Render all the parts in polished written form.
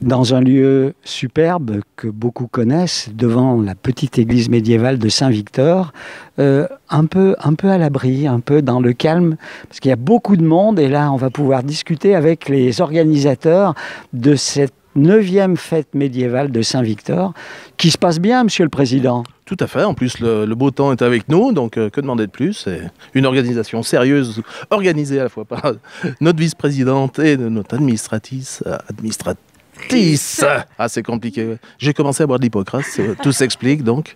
dans un lieu superbe que beaucoup connaissent, devant la petite église médiévale de Saint-Victor, un peu à l'abri, un peu dans le calme, parce qu'il y a beaucoup de monde, et là on va pouvoir discuter avec les organisateurs de cette 9e fête médiévale de Saint-Victor, qui se passe bien, Monsieur le Président. Tout à fait, en plus le beau temps est avec nous, donc que demander de plus? C'est une organisation sérieuse, organisée à la fois par notre vice-présidente et notre administratrice. Ah, c'est compliqué. Ouais. J'ai commencé à boire de l'Hippocrate, tout s'explique donc.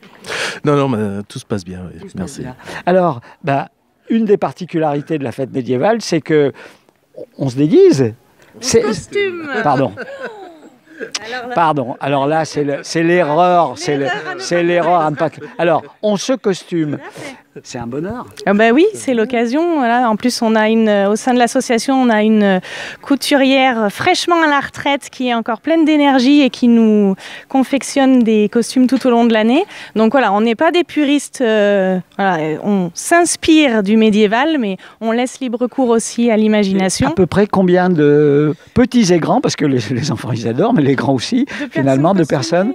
Non, mais tout se passe bien, oui. Merci. Bien. Alors, une des particularités de la fête médiévale, c'est que on se déguise. C'est costume. Pardon. Alors là, c'est l'erreur. C'est l'erreur à ne pas. Alors, on se costume. C'est un bonheur. Oui, c'est l'occasion. Voilà. En plus, on a au sein de l'association, on a une couturière fraîchement à la retraite qui est encore pleine d'énergie et qui nous confectionne des costumes tout au long de l'année. Donc voilà, on n'est pas des puristes. On s'inspire du médiéval, mais on laisse libre cours aussi à l'imagination. À peu près combien de petits et grands, parce que les enfants ils adorent, mais les grands aussi, finalement, de personnes.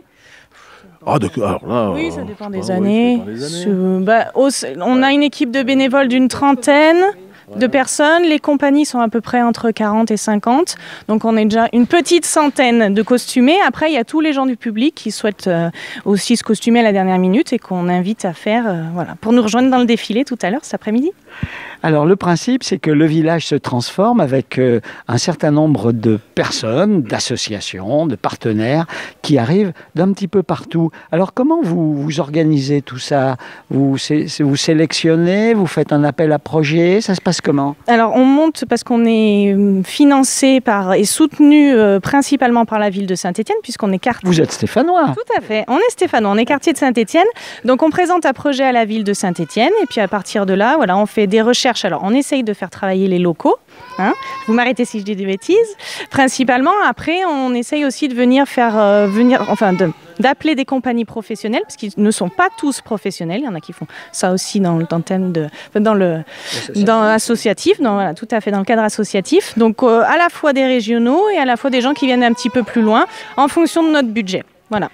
Alors là, oui, ça dépend des années. On a une équipe de bénévoles d'une trentaine de personnes. Les compagnies sont à peu près entre 40 et 50. Donc on est déjà une petite centaine de costumés. Après, il y a tous les gens du public qui souhaitent aussi se costumer à la dernière minute et qu'on invite à faire pour nous rejoindre dans le défilé tout à l'heure cet après-midi. Alors le principe, c'est que le village se transforme avec un certain nombre de personnes, d'associations, de partenaires qui arrivent d'un petit peu partout. Alors comment vous organisez tout ça? Vous sélectionnez, vous faites un appel à projet, ça se passe comment? Alors on monte parce qu'on est financé et soutenu principalement par la ville de Saint-Étienne puisqu'on est quartier. Vous êtes stéphanois? Tout à fait, on est stéphanois, on est quartier de Saint-Étienne. Donc on présente un projet à la ville de Saint-Étienne et puis à partir de là, on fait des recherches. Alors, on essaye de faire travailler les locaux. Vous m'arrêtez si je dis des bêtises. Principalement, après, on essaye aussi de d'appeler des compagnies professionnelles, parce qu'ils ne sont pas tous professionnels. Il y en a qui font ça aussi dans l'associatif, tout à fait dans le cadre associatif. Donc, à la fois des régionaux et à la fois des gens qui viennent un petit peu plus loin, en fonction de notre budget. Voilà.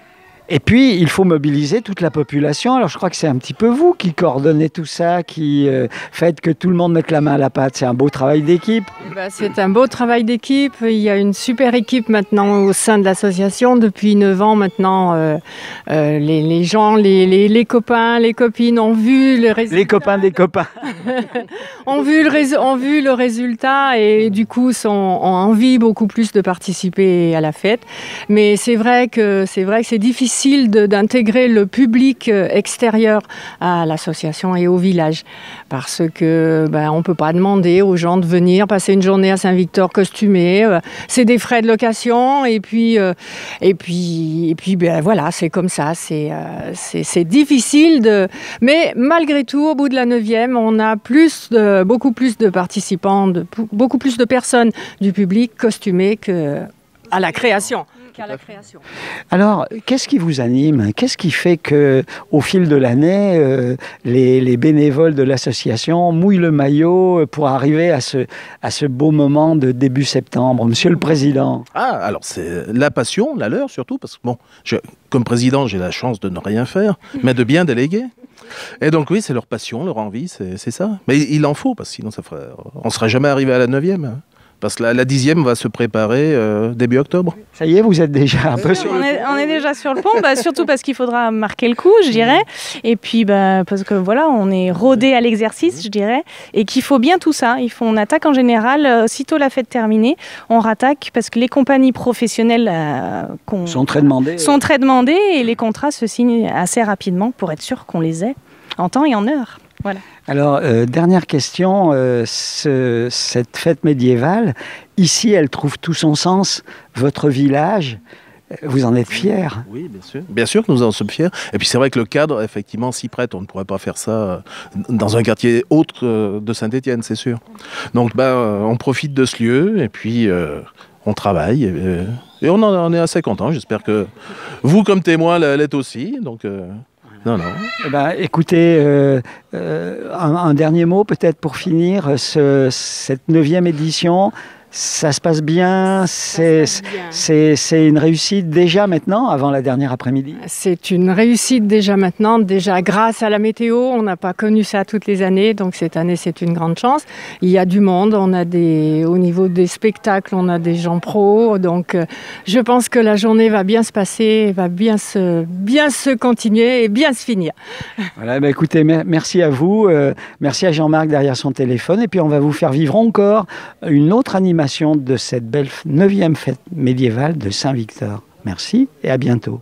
Et puis, il faut mobiliser toute la population. Alors, je crois que c'est un petit peu vous qui coordonnez tout ça, qui faites que tout le monde mette la main à la pâte. C'est un beau travail d'équipe. C'est un beau travail d'équipe. Il y a une super équipe maintenant au sein de l'association. Depuis 9 ans maintenant, les gens, les copains, les copines ont vu le résultat. Les copains des copains. ont vu le résultat et du coup ont envie beaucoup plus de participer à la fête. Mais c'est vrai que c'est difficile d'intégrer le public extérieur à l'association et au village parce que on peut pas demander aux gens de venir passer une journée à Saint-Victor costumé. C'est des frais de location et puis voilà, c'est comme ça. C'est difficile mais malgré tout, au bout de la 9e, on a beaucoup plus de participants, beaucoup plus de personnes du public costumées qu'à la création. Alors, qu'est-ce qui vous anime? Qu'est-ce qui fait qu'au fil de l'année, les bénévoles de l'association mouillent le maillot pour arriver à ce beau moment de début septembre, Monsieur le Président? Alors c'est la passion, la leur surtout, parce que comme président, j'ai la chance de ne rien faire, mais de bien déléguer. Et donc oui, c'est leur passion, leur envie, c'est ça. Mais il en faut, parce que sinon on ne serait jamais arrivé à la 9e. Parce que la 10e va se préparer début octobre. Ça y est, vous êtes déjà un peu sur le pont. On est déjà sur le pont, surtout parce qu'il faudra marquer le coup, je dirais. Et puis, parce que on est rodé à l'exercice, je dirais. Et qu'il faut bien tout ça. On attaque en général, sitôt la fête terminée, on rattaque parce que les compagnies professionnelles sont très demandées. Sont très demandées et les contrats se signent assez rapidement pour être sûr qu'on les ait en temps et en heure. Voilà. Alors, dernière question, cette fête médiévale, ici, elle trouve tout son sens. Votre village, vous en êtes fiers? Oui, bien sûr. Bien sûr que nous en sommes fiers. Et puis c'est vrai que le cadre, effectivement, s'y prête. On ne pourrait pas faire ça dans un quartier autre de Saint-Étienne, c'est sûr. Donc, on profite de ce lieu et puis on travaille. Et on en est assez content. J'espère que vous, comme témoin, l'êtes aussi. Donc... Non. Écoutez, un dernier mot peut-être pour finir. Cette 9e édition, Ça se passe bien, c'est une réussite déjà maintenant, avant la dernière après-midi? C'est une réussite déjà maintenant, déjà grâce à la météo, on n'a pas connu ça toutes les années, donc cette année c'est une grande chance. Il y a du monde, au niveau des spectacles, on a des gens pros, donc je pense que la journée va bien se passer, va bien se continuer et bien se finir. Voilà, bah écoutez, merci à vous, merci à Jean-Marc derrière son téléphone, et puis on va vous faire vivre encore une autre animation de cette belle 9e fête médiévale de Saint-Victor. Merci et à bientôt.